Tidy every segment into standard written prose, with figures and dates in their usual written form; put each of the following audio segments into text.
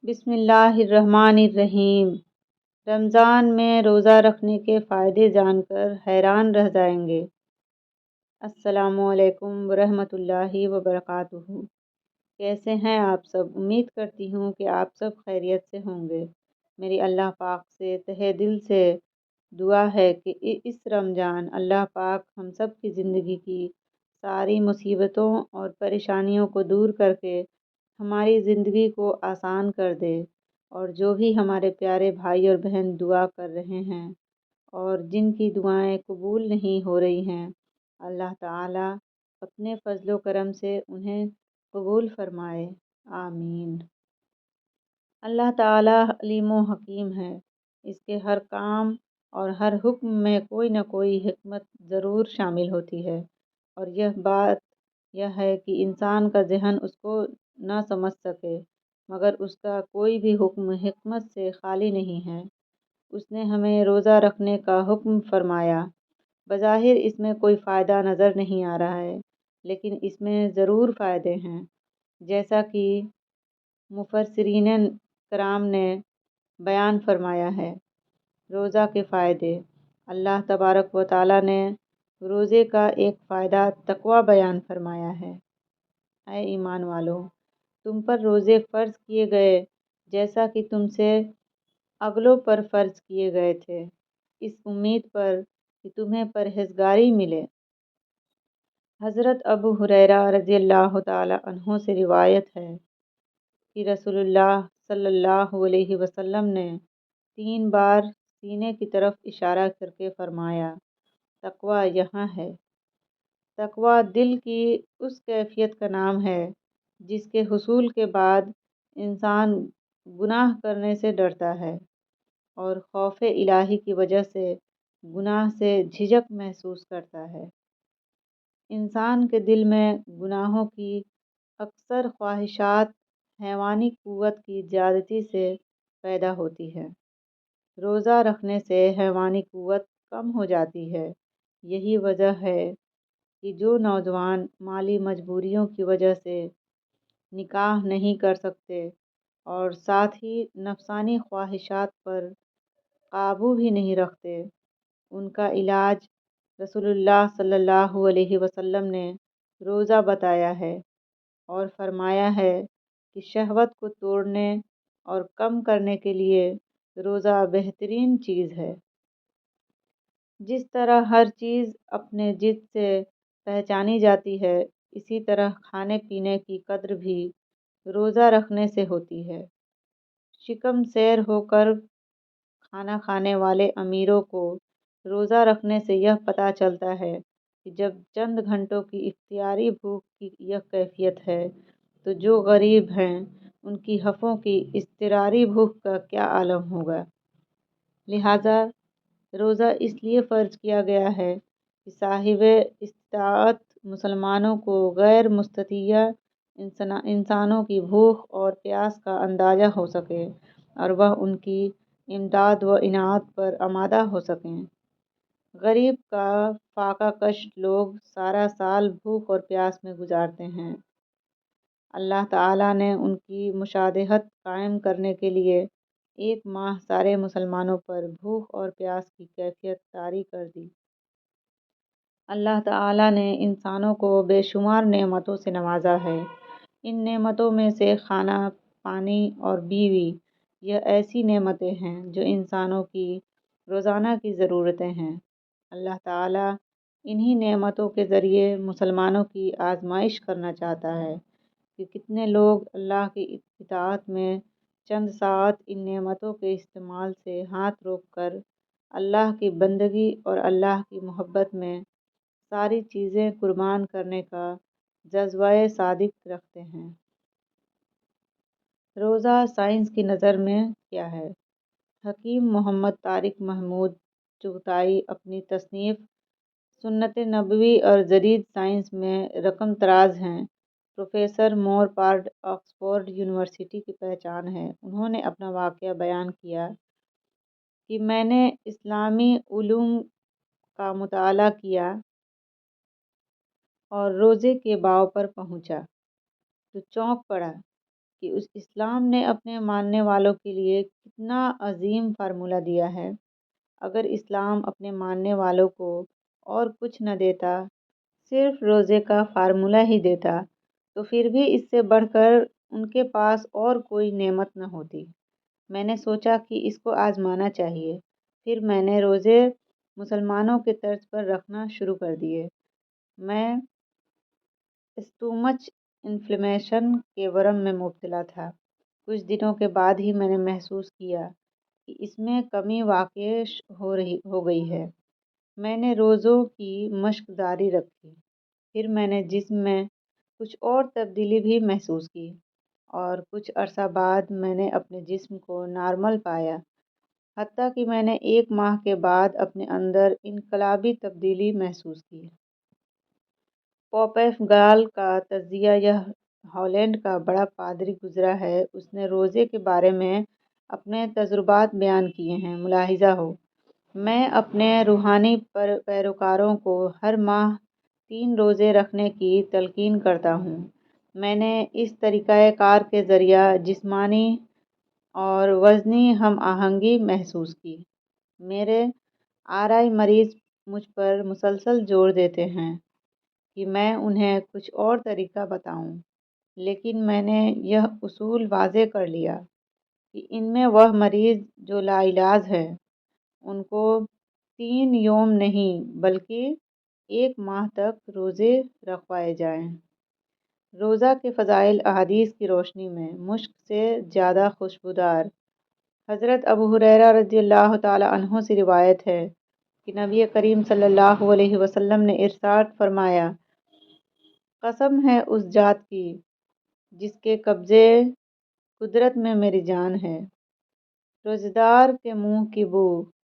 بسم اللہ الرحمن الرحیم۔ رمضان میں روزہ رکھنے کے فائدے جان کر حیران رہ جائیں گے۔ السلام علیکم ورحمۃ اللہ وبرکاتہ۔ کیسے ہیں آپ سب؟ امید کرتی ہوں کہ آپ سب خیریت سے ہوں گے۔ میری اللہ پاک سے تہہ دل سے دعا ہے کہ اس رمضان اللہ پاک ہم سب کی زندگی کی ساری مصیبتوں اور پریشانیوں کو دور کر کے ہماری زندگی کو آسان کر دے، اور جو بھی ہمارے پیارے بھائی اور بہن دعا کر رہے ہیں اور جن کی دعائیں قبول نہیں ہو رہی ہیں، اللہ تعالیٰ اپنے فضل و کرم سے انہیں قبول فرمائے، آمین۔ اللہ تعالیٰ علیم و حکیم ہے، اس کے ہر کام اور ہر حکم میں کوئی نہ کوئی حکمت ضرور شامل ہوتی ہے، اور یہ بات یہ ہے کہ انسان کا ذہن اس کو نہ سمجھ سکے، مگر اس کا کوئی بھی حکم حکمت سے خالی نہیں ہے۔ اس نے ہمیں روزہ رکھنے کا حکم فرمایا۔ بظاہر اس میں کوئی فائدہ نظر نہیں آ رہا ہے، لیکن اس میں ضرور فائدے ہیں، جیسا کہ مفسرین کرام نے بیان فرمایا ہے۔ روزہ کے فائدے۔ اللہ تبارک و تعالیٰ نے روزے کا ایک فائدہ تقویٰ بیان فرمایا ہے۔ اے ایمان والو، تم پر روزے فرض کیے گئے جیسا کہ تم سے اگلوں پر فرض کیے گئے تھے، اس امید پر کہ تمہیں پرہیزگاری ملے۔ حضرت ابو ہریرہ رضی اللہ تعالیٰ عنہ سے روایت ہے کہ رسول اللہ صلی اللہ علیہ وسلم نے 3 بار سینے کی طرف اشارہ کر کے فرمایا، تقویٰ یہاں ہے۔ تقویٰ دل کی اس کیفیت کا نام ہے جس کے حصول کے بعد انسان گناہ کرنے سے ڈرتا ہے اور خوف الہی کی وجہ سے گناہ سے جھجک محسوس کرتا ہے۔ انسان کے دل میں گناہوں کی اکثر خواہشات حیوانی قوت کی زیادتی سے پیدا ہوتی ہے۔ روزہ رکھنے سے حیوانی قوت کم ہو جاتی ہے۔ یہی وجہ ہے کہ جو نوجوان مالی مجبوریوں کی وجہ سے نکاح نہیں کر سکتے اور ساتھ ہی نفسانی خواہشات پر قابو بھی نہیں رکھتے، ان کا علاج رسول اللہ صلی اللہ علیہ وسلم نے روزہ بتایا ہے، اور فرمایا ہے کہ شہوت کو توڑنے اور کم کرنے کے لیے روزہ بہترین چیز ہے۔ جس طرح ہر چیز اپنے جد سے پہچانی جاتی ہے، اسی طرح کھانے پینے کی قدر بھی روزہ رکھنے سے ہوتی ہے۔ شکم سیر ہو کر کھانا کھانے والے امیروں کو روزہ رکھنے سے یہ پتہ چلتا ہے کہ جب چند گھنٹوں کی اختیاری بھوک کی یہ کیفیت ہے، تو جو غریب ہیں ان کی ہفوں کی اضطراری بھوک کا کیا عالم ہوگا۔ لہٰذا روزہ اس لیے فرض کیا گیا ہے کہ صاحب استطاعت مسلمانوں کو غیر مستطیع انسانوں کی بھوک اور پیاس کا اندازہ ہو سکے، اور وہ ان کی امداد و اعنات پر آمادہ ہو سکیں۔ غریب کا فاقہ کش لوگ سارا سال بھوک اور پیاس میں گزارتے ہیں۔ اللہ تعالیٰ نے ان کی مشابہت قائم کرنے کے لیے 1 ماہ سارے مسلمانوں پر بھوک اور پیاس کی کیفیت طاری کر دی۔ اللہ تعالیٰ نے انسانوں کو بے شمار نعمتوں سے نوازا ہے۔ ان نعمتوں میں سے کھانا، پانی اور بیوی، یہ ایسی نعمتیں ہیں جو انسانوں کی روزانہ کی ضرورتیں ہیں۔ اللہ تعالیٰ انہی نعمتوں کے ذریعے مسلمانوں کی آزمائش کرنا چاہتا ہے کہ کتنے لوگ اللہ کی اطاعت میں چند ساعت ان نعمتوں کے استعمال سے ہاتھ روک کر اللہ کی بندگی اور اللہ کی محبت میں ساری چیزیں قربان کرنے کا جذبہ صادق رکھتے ہیں۔ روزہ سائنس کی نظر میں کیا ہے؟ حکیم محمد طارق محمود چغتائی اپنی تصنیف سنت نبوی اور جدید سائنس میں رقم طراز ہیں۔ پروفیسر مورپارڈ آکسفورڈ یونیورسٹی کی پہچان ہے۔ انہوں نے اپنا واقعہ بیان کیا کہ میں نے اسلامی علوم کا مطالعہ کیا اور روزے کے باب پر پہنچا تو چونک پڑا کہ اس اسلام نے اپنے ماننے والوں کے لیے کتنا عظیم فارمولہ دیا ہے۔ اگر اسلام اپنے ماننے والوں کو اور کچھ نہ دیتا، صرف روزے کا فارمولہ ہی دیتا، تو پھر بھی اس سے بڑھ کر ان کے پاس اور کوئی نعمت نہ ہوتی۔ میں نے سوچا کہ اس کو آزمانا چاہیے۔ پھر میں نے روزے مسلمانوں کے طرز پر رکھنا شروع کر دیے۔ میں اسٹومچ انفلیمیشن کے ورم میں مبتلا تھا۔ کچھ دنوں کے بعد ہی میں نے محسوس کیا کہ اس میں کمی واقع ہو گئی ہے۔ میں نے روزوں کی مشق جاری رکھی۔ پھر میں نے جسم میں کچھ اور تبدیلی بھی محسوس کی، اور کچھ عرصہ بعد میں نے اپنے جسم کو نارمل پایا، حتیٰ کہ میں نے 1 ماہ کے بعد اپنے اندر انقلابی تبدیلی محسوس کی۔ پوپیف گال کا تجزیہ، یہ ہالینڈ کا بڑا پادری گزرا ہے، اس نے روزے کے بارے میں اپنے تجربات بیان کیے ہیں۔ ملاحظہ ہو، میں اپنے روحانی پیروکاروں کو ہر ماہ 3 روزے رکھنے کی تلقین کرتا ہوں۔ میں نے اس طریقہ کار کے ذریعہ جسمانی اور وزنی ہم آہنگی محسوس کی۔ میرے آرآئی مریض مجھ پر مسلسل زور دیتے ہیں کہ میں انہیں کچھ اور طریقہ بتاؤں، لیکن میں نے یہ اصول واضح کر لیا کہ ان میں وہ مریض جو لا علاج ہیں، ان کو 3 یوم نہیں بلکہ 1 ماہ تک روزے رکھوائے جائیں۔ روزہ کے فضائل احادیث کی روشنی میں مشک سے زیادہ خوشبودار۔ حضرت ابو ہریرہ رضی اللہ تعالی عنہ سے روایت ہے کہ نبی کریم صلی اللہ علیہ وسلم نے ارشاد فرمایا، قسم ہے اس ذات کی جس کے قبضے قدرت میں میری جان ہے، روزدار کے منہ کی بو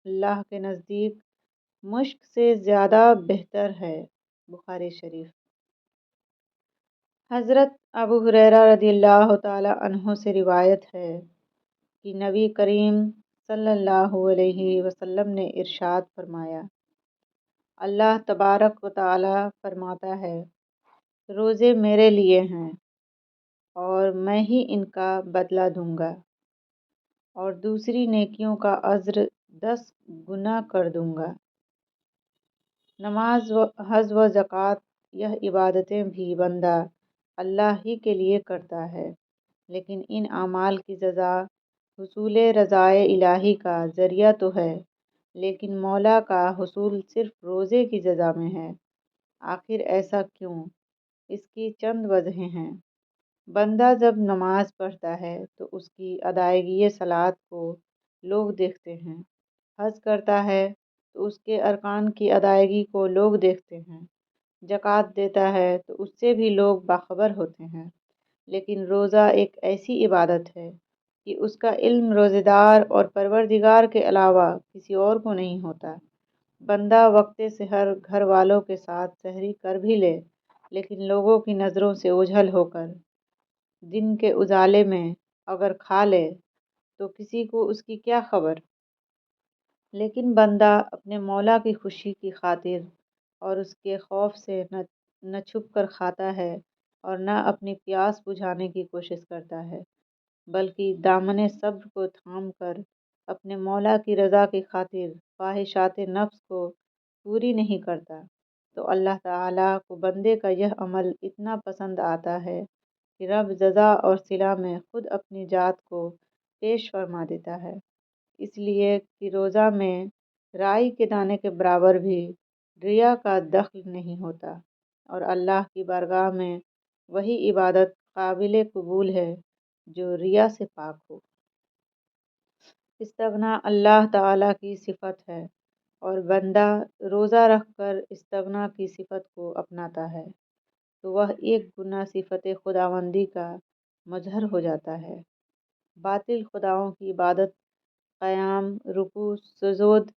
اللہ کے نزدیک مشک سے زیادہ بہتر ہے۔ بخاری شریف۔ حضرت ابو ہریرہ رضی اللہ تعالی عنہ سے روایت ہے کہ نبی کریم صلی اللہ علیہ وسلم نے ارشاد فرمایا، اللہ تبارک و تعالی فرماتا ہے، روزے میرے لیے ہیں اور میں ہی ان کا بدلہ دوں گا، اور دوسری نیکیوں کا اجر 10 گنا کر دوں گا۔ نماز، حج و زکوٰۃ، یہ عبادتیں بھی بندہ اللہ ہی کے لیے کرتا ہے، لیکن ان اعمال کی جزا حصول رضائے الہی کا ذریعہ تو ہے، لیکن مولا کا حصول صرف روزے کی جزا میں ہے۔ آخر ایسا کیوں؟ اس کی چند وجہیں ہیں۔ بندہ جب نماز پڑھتا ہے تو اس کی ادائیگی صلاۃ کو لوگ دیکھتے ہیں، حج کرتا ہے تو اس کے ارکان کی ادائیگی کو لوگ دیکھتے ہیں، زکوٰۃ دیتا ہے تو اس سے بھی لوگ باخبر ہوتے ہیں، لیکن روزہ ایک ایسی عبادت ہے کہ اس کا علم روزہ دار اور پروردگار کے علاوہ کسی اور کو نہیں ہوتا۔ بندہ وقت سحر گھر والوں کے ساتھ سحری کر بھی لے، لیکن لوگوں کی نظروں سے اوجھل ہو کر دن کے اجالے میں اگر کھا لے تو کسی کو اس کی کیا خبر؟ لیکن بندہ اپنے مولا کی خوشی کی خاطر اور اس کے خوف سے نہ چھپ کر کھاتا ہے اور نہ اپنی پیاس بجھانے کی کوشش کرتا ہے، بلکہ دامن صبر کو تھام کر اپنے مولا کی رضا کی خاطر خواہشات نفس کو پوری نہیں کرتا، تو اللہ تعالیٰ کو بندے کا یہ عمل اتنا پسند آتا ہے کہ رب جزا اور صلہ میں خود اپنی ذات کو پیش فرما دیتا ہے۔ اس لیے کہ روزہ میں رائی کے دانے کے برابر بھی ریا کا دخل نہیں ہوتا، اور اللہ کی بارگاہ میں وہی عبادت قابل قبول ہے جو ریا سے پاک ہو۔ استغنا اللہ تعالیٰ کی صفت ہے، اور بندہ روزہ رکھ کر استغنا کی صفت کو اپناتا ہے تو وہ 1 گنا صفت خداوندی کا مظہر ہو جاتا ہے۔ باطل خداؤں کی عبادت، قیام، رکوع، سجود،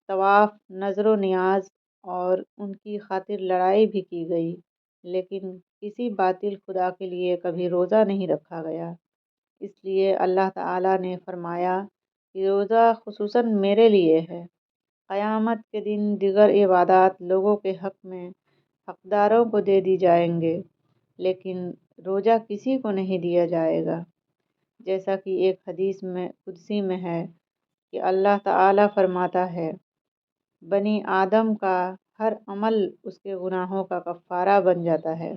طواف، نذر و نیاز اور ان کی خاطر لڑائی بھی کی گئی، لیکن کسی باطل خدا کے لیے کبھی روزہ نہیں رکھا گیا۔ اس لیے اللہ تعالیٰ نے فرمایا کہ روزہ خصوصاً میرے لیے ہے۔ قیامت کے دن دیگر عبادات لوگوں کے حق میں حقداروں کو دے دی جائیں گے، لیکن روزہ کسی کو نہیں دیا جائے گا۔ جیسا کہ ایک حدیث میں قدسی میں ہے کہ اللہ تعالیٰ فرماتا ہے، بنی آدم کا ہر عمل اس کے گناہوں کا کفارہ بن جاتا ہے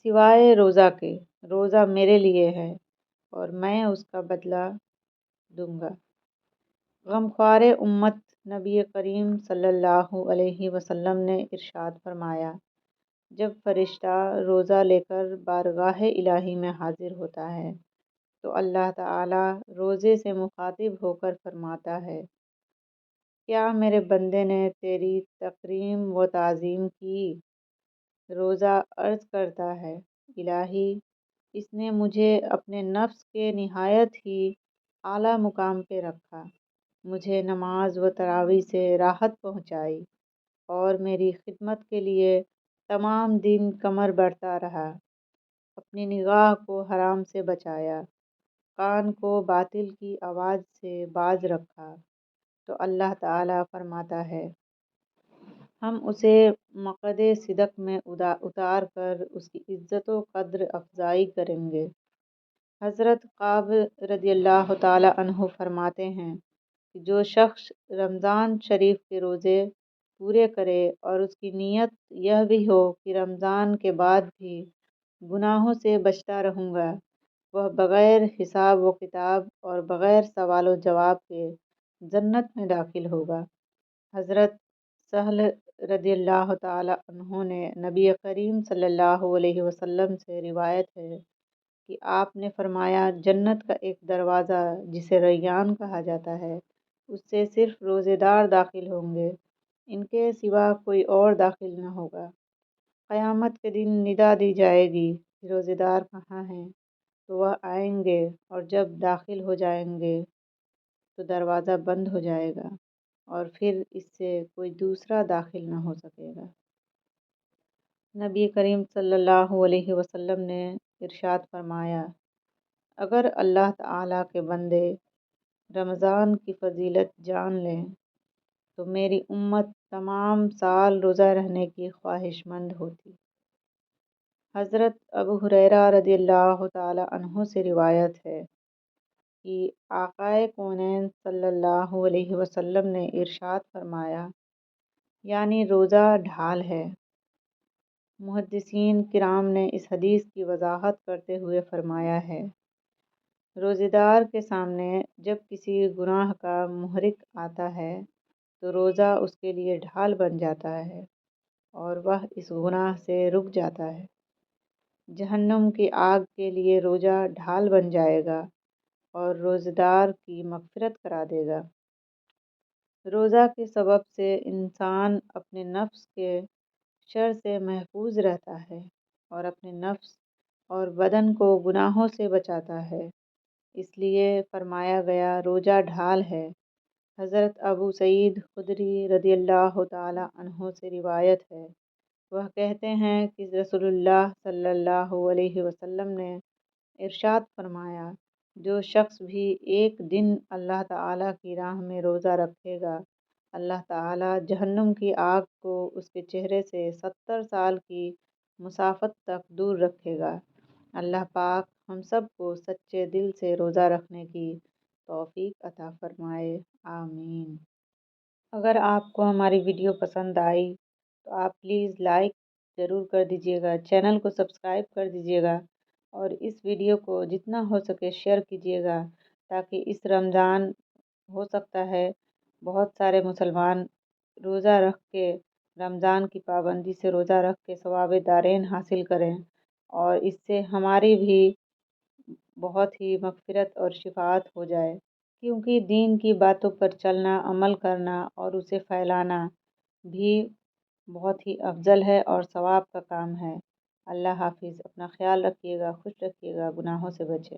سوائے روزہ کے۔ روزہ میرے لیے ہے اور میں اس کا بدلہ دوں گا۔ غمخوار امت نبی کریم صلی اللہ علیہ وسلم نے ارشاد فرمایا، جب فرشتہ روزہ لے کر بارگاہ الہی میں حاضر ہوتا ہے تو اللہ تعالیٰ روزے سے مخاطب ہو کر فرماتا ہے، کیا میرے بندے نے تیری تکریم و تعظیم کی؟ روزہ عرض کرتا ہے، الہی، اس نے مجھے اپنے نفس کے نہایت ہی اعلیٰ مقام پہ رکھا، مجھے نماز و تراویح سے راحت پہنچائی اور میری خدمت کے لیے تمام دن کمر بڑھتا رہا، اپنی نگاہ کو حرام سے بچایا، کان کو باطل کی آواز سے باز رکھا۔ تو اللہ تعالیٰ فرماتا ہے، ہم اسے مقعد صدق میں اتار کر اس کی عزت و قدر افزائی کریں گے۔ حضرت کعب رضی اللہ تعالیٰ عنہ فرماتے ہیں کہ جو شخص رمضان شریف کے روزے پورے کرے اور اس کی نیت یہ بھی ہو کہ رمضان کے بعد بھی گناہوں سے بچتا رہوں گا، وہ بغیر حساب و کتاب اور بغیر سوال و جواب کے جنت میں داخل ہوگا۔ حضرت سہل رضی اللہ تعالیٰ عنہ نے نبی کریم صلی اللہ علیہ وسلم سے روایت ہے کہ آپ نے فرمایا، جنت کا ایک دروازہ جسے ریان کہا جاتا ہے، اس سے صرف روزے دار داخل ہوں گے، ان کے سوا کوئی اور داخل نہ ہوگا۔ قیامت کے دن ندا دی جائے گی کہ روزے دار کہاں ہیں؟ تو وہ آئیں گے اور جب داخل ہو جائیں گے تو دروازہ بند ہو جائے گا اور پھر اس سے کوئی دوسرا داخل نہ ہو سکے گا۔ نبی کریم صلی اللہ علیہ وسلم نے ارشاد فرمایا، اگر اللہ تعالیٰ کے بندے رمضان کی فضیلت جان لیں تو میری امت تمام سال روزہ رہنے کی خواہش مند ہوتی۔ حضرت ابو ہریرہ رضی اللہ تعالیٰ عنہ سے روایت ہے کہ آقائے کونین صلی اللہ علیہ وسلم نے ارشاد فرمایا، یعنی روزہ ڈھال ہے۔ محدثین کرام نے اس حدیث کی وضاحت کرتے ہوئے فرمایا ہے، روزے دار کے سامنے جب کسی گناہ کا محرک آتا ہے تو روزہ اس کے لیے ڈھال بن جاتا ہے اور وہ اس گناہ سے رک جاتا ہے۔ جہنم کی آگ کے لیے روزہ ڈھال بن جائے گا اور روزہ دار کی مغفرت کرا دے گا۔ روزہ کے سبب سے انسان اپنے نفس کے شر سے محفوظ رہتا ہے اور اپنے نفس اور بدن کو گناہوں سے بچاتا ہے، اس لیے فرمایا گیا روزہ ڈھال ہے۔ حضرت ابو سعید خدری رضی اللہ تعالیٰ عنہ سے روایت ہے، وہ کہتے ہیں کہ رسول اللہ صلی اللہ علیہ وسلم نے ارشاد فرمایا، جو شخص بھی ایک دن اللہ تعالیٰ کی راہ میں روزہ رکھے گا، اللہ تعالیٰ جہنم کی آگ کو اس کے چہرے سے 70 سال کی مسافت تک دور رکھے گا۔ اللہ پاک ہم سب کو سچے دل سے روزہ رکھنے کی توفیق عطا فرمائے، آمین۔ اگر آپ کو ہماری ویڈیو پسند آئی تو آپ پلیز لائک ضرور کر دیجیے گا، چینل کو سبسکرائب کر دیجیے گا اور اس ویڈیو کو جتنا ہو سکے شیئر کیجیے گا، تاکہ اس رمضان ہو سکتا ہے بہت سارے مسلمان روزہ رکھ کے رمضان کی پابندی سے روزہ رکھ کے ثواب دارین حاصل کریں اور اس سے ہماری بھی بہت ہی مغفرت اور شفاعت ہو جائے، کیونکہ دین کی باتوں پر چلنا، عمل کرنا اور اسے پھیلانا بھی بہت ہی افضل ہے اور ثواب کا کام ہے۔ اللہ حافظ، اپنا خیال رکھیے گا، خوش رکھیے گا، گناہوں سے بچے۔